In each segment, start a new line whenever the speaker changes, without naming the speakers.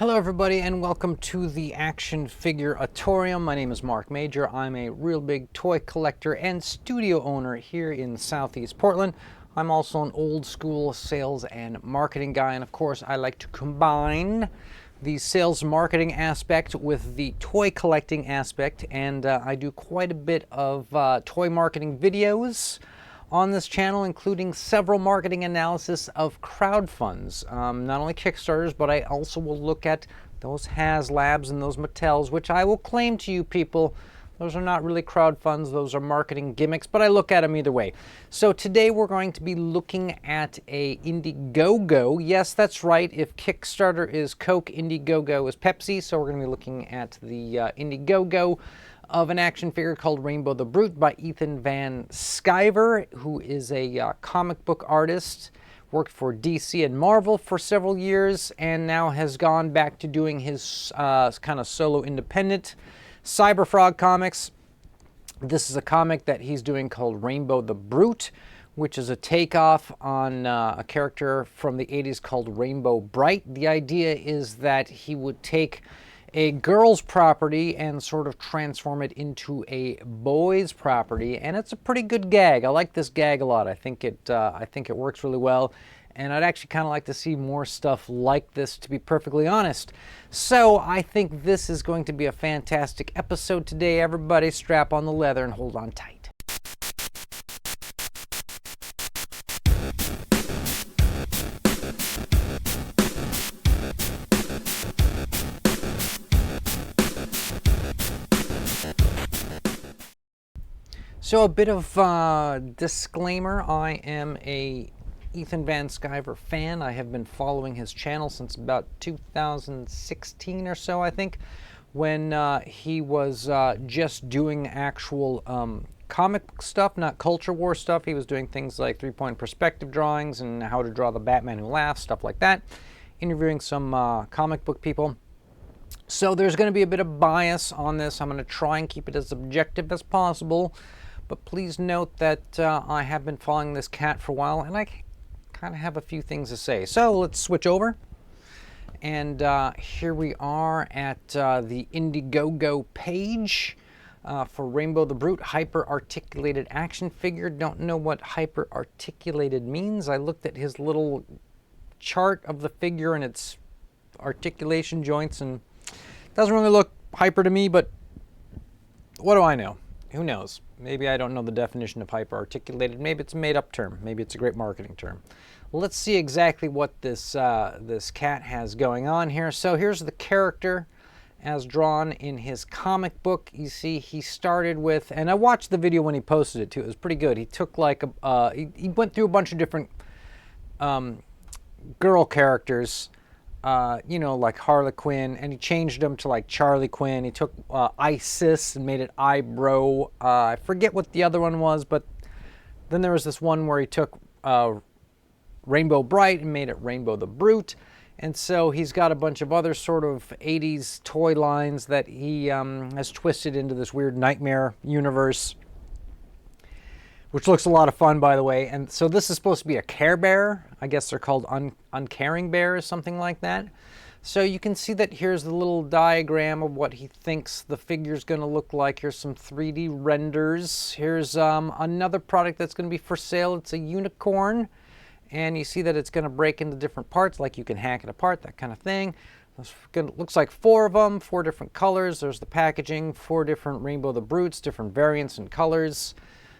Hello everybody and welcome to the Action Figure-atorium. My name is Mark Major. I'm a real big toy collector and studio owner here in Southeast Portland. I'm also an old school sales and marketing guy, and of course I like to combine the sales marketing aspect with the toy collecting aspect, and I do quite a bit of toy marketing videos on this channel, including several marketing analysis of crowdfunds, not only Kickstarters, but I also will look at those HasLabs and those Mattels, which I will claim to you people, those are not really crowdfunds, those are marketing gimmicks, but I look at them either way. So today we're going to be looking at a Indiegogo. Yes, that's right, if Kickstarter is Coke, Indiegogo is Pepsi, so we're going to be looking at the Indiegogo of an action figure called Reignbow the Brute by Ethan Van Sciver, who is a comic book artist, worked for DC and Marvel for several years, and now has gone back to doing his kind of solo independent Cyberfrog comics. This is a comic that he's doing called Reignbow the Brute, which is a takeoff on a character from the 80s called Rainbow Bright. The idea is that he would take a girl's property and sort of transform it into a boy's property, and it's a pretty good gag. I like this gag a lot. I think it works really well, and I'd actually kind of like to see more stuff like this, to be perfectly honest. So I think this is going to be a fantastic episode today. Everybody strap on the leather and hold on tight. So a bit of disclaimer, I am a Ethan Van Sciver fan. I have been following his channel since about 2016 or so, I think, when he was just doing actual comic stuff, not culture war stuff. He was doing things like 3-point perspective drawings and how to draw the Batman Who Laughs, stuff like that, interviewing some comic book people. So there's going to be a bit of bias on this. I'm going to try and keep it as objective as possible. But please note that I have been following this cat for a while, and I kind of have a few things to say. So let's switch over. And here we are at the Indiegogo page for Reignbow the Brute, hyper-articulated action figure. Don't know what hyper-articulated means. I looked at his little chart of the figure and its articulation joints, and it doesn't really look hyper to me, but what do I know? Who knows? Maybe I don't know the definition of hyper-articulated. Maybe it's a made-up term. Maybe it's a great marketing term. Let's see exactly what this this cat has going on here. So here's the character as drawn in his comic book. You see, he started with, and I watched the video when he posted it too. It was pretty good. He took like he went through a bunch of different girl characters. You know, like Harley Quinn, and he changed them to like Charlie Quinn. He took Isis and made it Eyebrow. I forget what the other one was, but then there was this one where he took Rainbow Bright and made it Reignbow the Brute. And so he's got a bunch of other sort of 80s toy lines that he has twisted into this weird nightmare universe, which looks a lot of fun, by the way. And so this is supposed to be a Care Bear. I guess they're called uncaring bears, something like that. So you can see that here's the little diagram of what he thinks the figure's going to look like. Here's some 3D renders. Here's another product that's going to be for sale. It's a unicorn. And you see that it's going to break into different parts, like you can hack it apart, that kind of thing. Looks like 4 of them, 4 different colors. There's the packaging, 4 different Reignbow the Brutes, different variants and colors.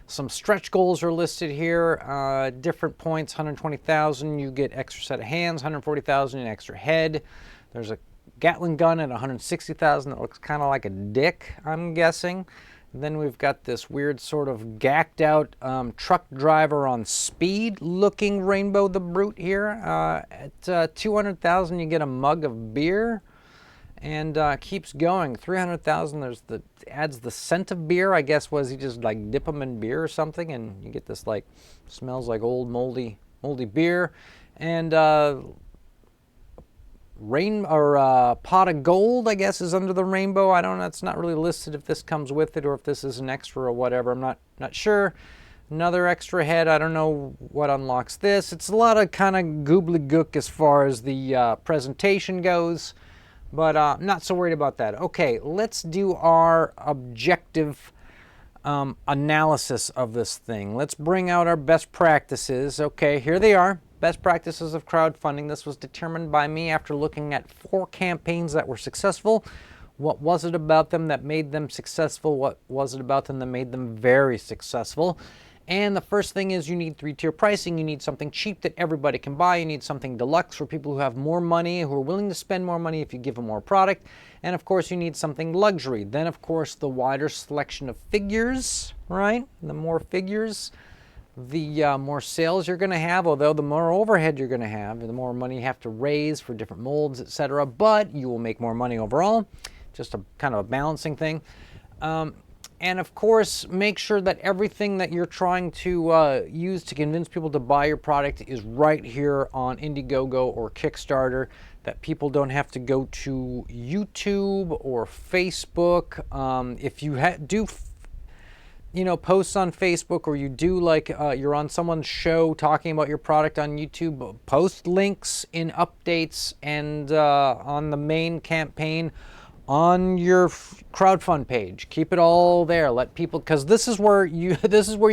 Some stretch goals are listed here, different points, 120,000, you get extra set of hands, 140,000, an extra head. There's a Gatling gun at 160,000 that looks kind of like a dick, I'm guessing. And then we've got this weird sort of gacked out truck driver on speed looking Reignbow the Brute here. At 200,000 you get a mug of beer. And keeps going. 300,000. There's adds the scent of beer. I guess was he just like dip them in beer or something, and you get this like smells like old moldy beer. And pot of gold, I guess, is under the rainbow. I don't know. It's not really listed if this comes with it or if this is an extra or whatever. I'm not sure. Another extra head. I don't know what unlocks this. It's a lot of kind of gobbledygook as far as the presentation goes. But not so worried about that. Okay, let's do our objective analysis of this thing. Let's bring out our best practices. Okay, here they are. Best practices of crowdfunding. This was determined by me after looking at 4 campaigns that were successful. What was it about them that made them successful? What was it about them that made them very successful? And the first thing is you need 3-tier pricing. You need something cheap that everybody can buy. You need something deluxe for people who have more money, who are willing to spend more money if you give them more product. And of course, you need something luxury. Then, of course, the wider selection of figures, right? The more figures, the more sales you're going to have, although the more overhead you're going to have, the more money you have to raise for different molds, etc. But you will make more money overall. Just a kind of a balancing thing. And of course, make sure that everything that you're trying to use to convince people to buy your product is right here on Indiegogo or Kickstarter, that people don't have to go to YouTube or Facebook. If you do, posts on Facebook, or you do like you're on someone's show talking about your product on YouTube, post links in updates and on the main campaign on your crowdfund page. Keep it all there. Let people, because this is where you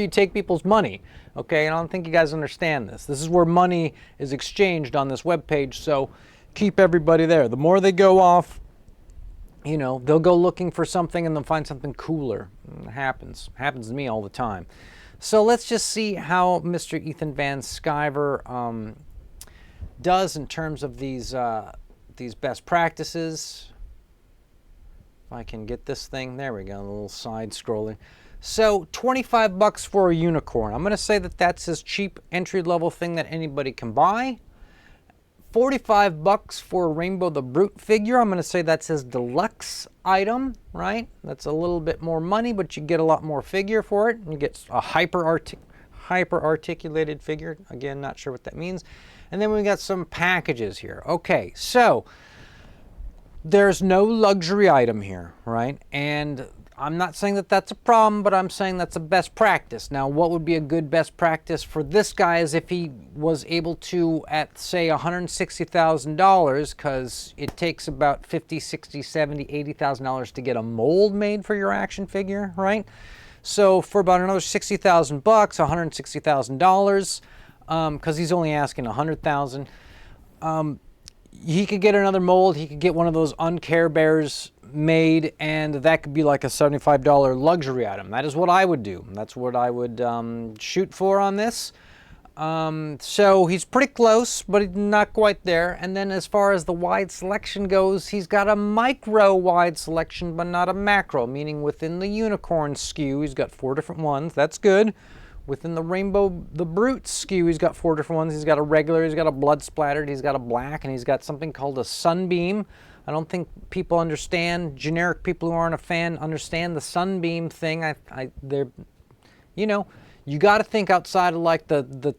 take people's money. Okay, I don't think you guys understand this. This is where money is exchanged on this web page. So keep everybody there. The more they go off, they'll go looking for something and they'll find something cooler. It happens to me all the time. So let's just see how Mr. Ethan Van Sciver does in terms of these best practices. If I can get this thing, there we go, a little side scrolling. So $25 for a unicorn. I'm going to say that that's his cheap entry-level thing that anybody can buy. $45 for a Reignbow the Brute figure. I'm going to say that's his deluxe item, right? That's a little bit more money, but you get a lot more figure for it. You get a hyper-articulated figure. Again, not sure what that means. And then we got some packages here. Okay, so there's no luxury item here, right? And I'm not saying that that's a problem, but I'm saying that's a best practice. Now, what would be a good best practice for this guy is if he was able to, at say $160,000, because it takes about $50, $60, $70, $80,000 to get a mold made for your action figure, right? So for about another $60,000, $160,000, because he's only asking $100,000. He could get another mold. He could get one of those Uncare Bears made, and that could be like a $75 luxury item. That is what I would do. That's what I would shoot for on this. So he's pretty close, but not quite there. And then as far as the wide selection goes, he's got a micro wide selection, but not a macro, meaning within the unicorn SKU, he's got 4 different ones. That's good. Within the Reignbow the Brute SKU, he's got 4 different ones. He's got a regular, he's got a blood splattered, he's got a black, and he's got something called a sunbeam. I don't think people understand, generic people who aren't a fan understand the sunbeam thing. You got to think outside of like the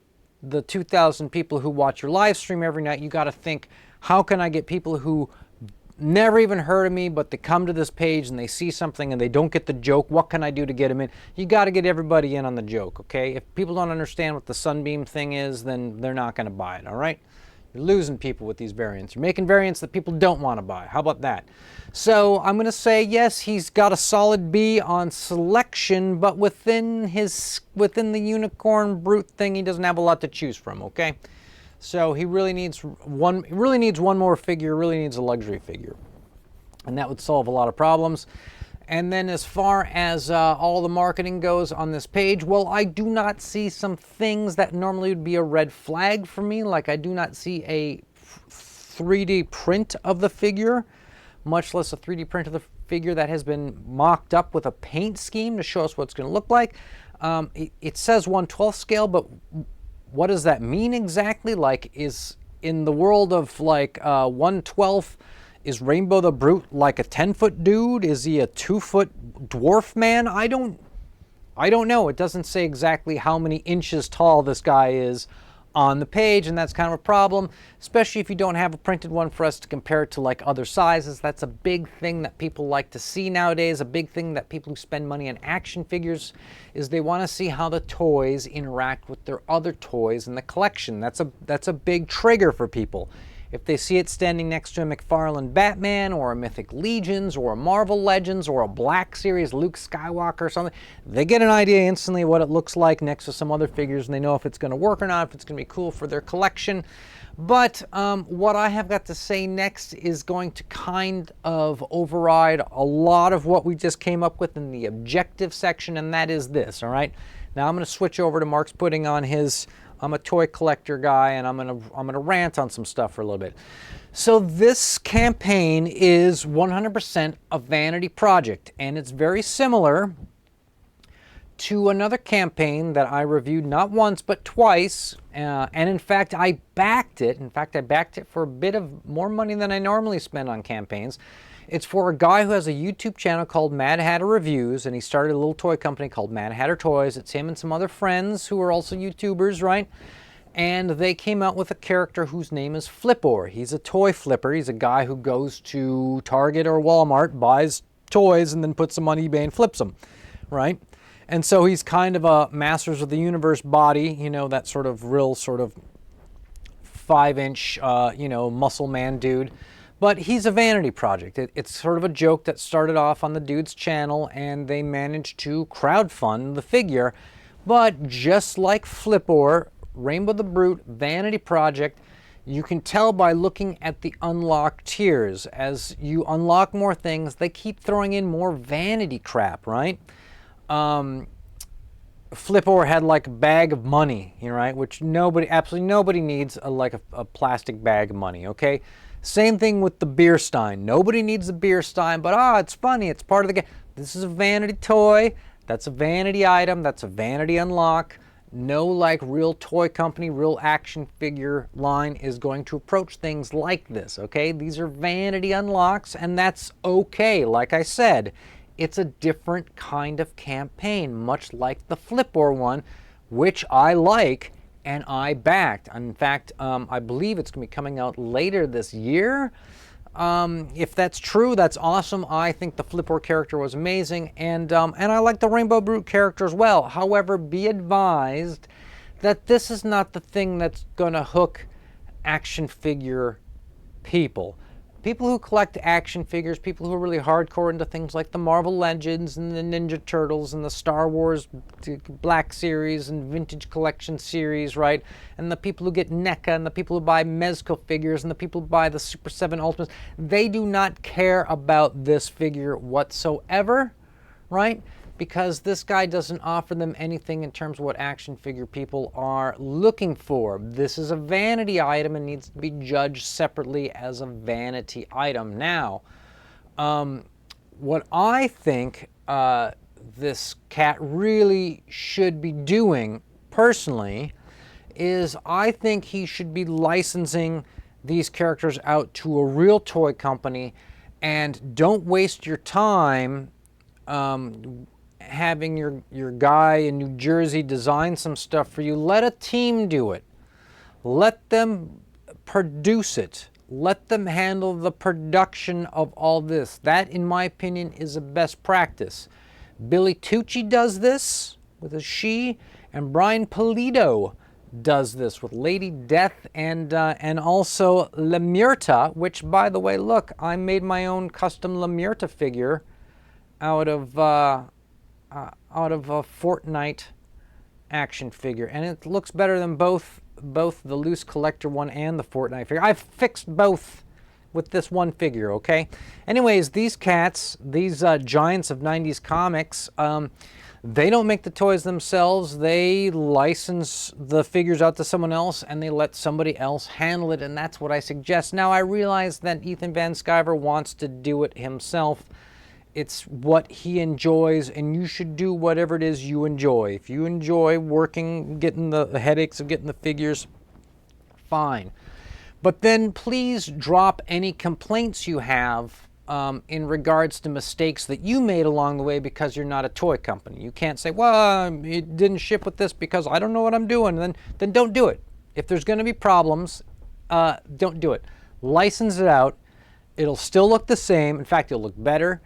2,000 people who watch your live stream every night. You got to think, how can I get people who never even heard of me, but they come to this page and they see something and they don't get the joke? What can I do to get them in? You got to get everybody in on the joke, okay? If people don't understand what the sunbeam thing is, then they're not going to buy it, all right? You're losing people with these variants. You're making variants that people don't want to buy. How about that? So I'm going to say, yes, he's got a solid B on selection, but within the unicorn brute thing, he doesn't have a lot to choose from, okay? So he really needs one more figure, really needs a luxury figure. And that would solve a lot of problems. And then as far as all the marketing goes on this page, well, I do not see some things that normally would be a red flag for me. Like I do not see a 3D print of the figure, much less a 3D print of the figure that has been mocked up with a paint scheme to show us what it's going to look like. It says 1/12 scale, but what does that mean exactly? Like, is in the world of like 1/12, is Reignbow the Brute like a 10-foot dude? Is he a 2-foot dwarf man? I don't know. It doesn't say exactly how many inches tall this guy is on the page, and that's kind of a problem, especially if you don't have a printed one for us to compare it to like other sizes. That's a big thing that people like to see nowadays. A big thing that people who spend money on action figures is they want to see how the toys interact with their other toys in the collection. That's a big trigger for people. If they see it standing next to a McFarlane Batman or a Mythic Legions or a Marvel Legends or a Black Series Luke Skywalker or something, they get an idea instantly what it looks like next to some other figures, and they know if it's going to work or not, if it's going to be cool for their collection. But what I have got to say next is going to kind of override a lot of what we just came up with in the objective section, and that is this, all right? Now I'm going to switch over to Mark's putting on his, I'm a toy collector guy, and I'm gonna rant on some stuff for a little bit. So this campaign is 100% a vanity project, and it's very similar to another campaign that I reviewed not once but twice, and in fact I backed it. In fact, I backed it for a bit of more money than I normally spend on campaigns. It's for a guy who has a YouTube channel called Mad Hatter Reviews, and he started a little toy company called Mad Hatter Toys. It's him and some other friends who are also YouTubers, right? And they came out with a character whose name is Flipor. He's a toy flipper. He's a guy who goes to Target or Walmart, buys toys, and then puts them on eBay and flips them, right? And so he's kind of a Masters of the Universe body, you know, that sort of real sort of 5-inch, you know, muscle man dude. But he's a vanity project. It's sort of a joke that started off on the dude's channel, and they managed to crowdfund the figure. But just like Flipor, Reignbow the Brute, vanity project, you can tell by looking at the unlock tiers. As you unlock more things, they keep throwing in more vanity crap, right? Flipor had like a bag of money, you know, right? Which absolutely nobody needs like a plastic bag of money, okay? Same thing with the beer stein. Nobody needs the beer stein, but it's funny, it's part of the game. This is a vanity toy, that's a vanity item, that's a vanity unlock. No like real toy company, real action figure line is going to approach things like this, okay? These are vanity unlocks, and that's okay. Like I said, it's a different kind of campaign, much like the Flipor one, which I like and I backed. In fact, I believe it's going to be coming out later this year. If that's true, that's awesome. I think the Flipor character was amazing, and I like the Reignbow Brute character as well. However, be advised that this is not the thing that's going to hook action figure people. People who collect action figures, people who are really hardcore into things like the Marvel Legends and the Ninja Turtles and the Star Wars Black Series and Vintage Collection series, right? And the people who get NECA and the people who buy Mezco figures and the people who buy the Super 7 Ultimates, they do not care about this figure whatsoever, right? Because this guy doesn't offer them anything in terms of what action figure people are looking for. This is a vanity item and needs to be judged separately as a vanity item. Now, what I think this cat really should be doing, personally, is I think he should be licensing these characters out to a real toy company, and don't waste your time having your guy in New Jersey design some stuff for you. Let a team do it. Let them produce it. Let them handle the production of all this. That, in my opinion, is a best practice. Billy Tucci does this with a she, and Brian Pulido does this with Lady Death and also Lemurta, which, by the way, look, I made my own custom Lemurta figure out of a Fortnite action figure, and it looks better than both the loose collector one and the Fortnite figure. I've fixed both with this one figure, okay? Anyways, these cats, these giants of 90s comics, they don't make the toys themselves. They license the figures out to someone else, and they let somebody else handle it, and that's what I suggest. Now, I realize that Ethan Van Sciver wants to do it himself. It's what he enjoys, and you should do whatever it is you enjoy. If you enjoy working, getting the headaches of getting the figures, fine. But then please drop any complaints you have in regards to mistakes that you made along the way because you're not a toy company. You can't say, well, it didn't ship with this because I don't know what I'm doing. Then don't do it. If there's going to be problems, don't do it. License it out. It'll still look the same. In fact, it'll look better.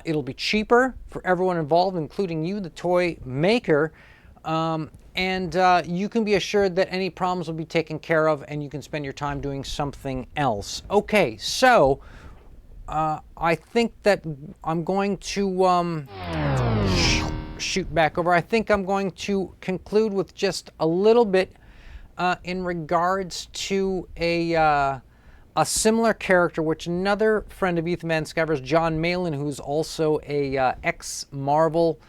It'll be cheaper for everyone involved, including you, the toy maker. and you can be assured that any problems will be taken care of and you can spend your time doing something else. Okay, so I think that I'm going to shoot back over. I think I'm going to conclude with just a little bit in regards to a similar character, which another friend of Ethan Van Sciver's, John Malin, who's also a ex-Marvel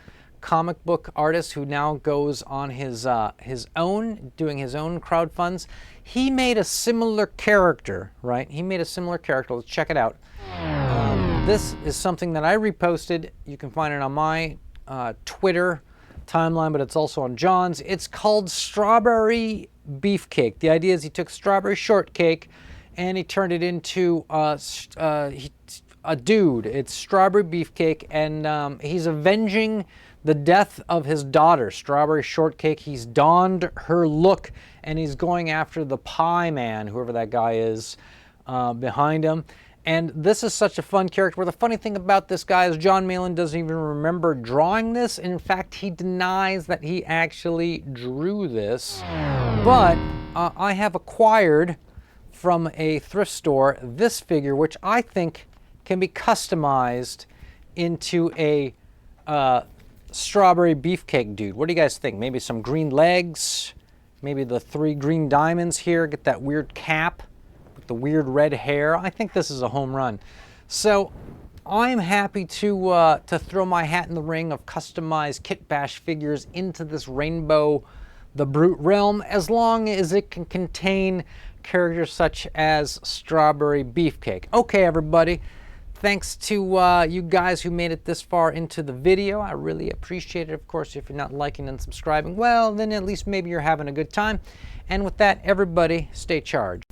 comic book artist who now goes on his own, doing his own crowdfunds. He made a similar character, right? He made a similar character. Let's check it out. This is something that I reposted. You can find it on my Twitter timeline, but it's also on John's. It's called Strawberry Beefcake. The idea is he took strawberry shortcake and he turned it into a dude. It's Strawberry Beefcake, and he's avenging the death of his daughter, Strawberry Shortcake. He's donned her look, and he's going after the Pie Man, whoever that guy is, behind him. And this is such a fun character, where the funny thing about this guy is John Malin doesn't even remember drawing this. In fact, he denies that he actually drew this. But I have acquired from a thrift store this figure, which I think can be customized into a Strawberry Beefcake dude. What do you guys think? Maybe some green legs, maybe the 3 green diamonds here, get that weird cap with the weird red hair. I think this is a home run. So I'm happy to throw my hat in the ring of customized Kit Bash figures into this Reignbow the Brute realm, as long as it can contain characters such as Strawberry Beefcake. Okay, everybody. Thanks to you guys who made it this far into the video. I really appreciate it. Of course, if you're not liking and subscribing, well, then at least maybe you're having a good time. And with that, everybody, stay charged.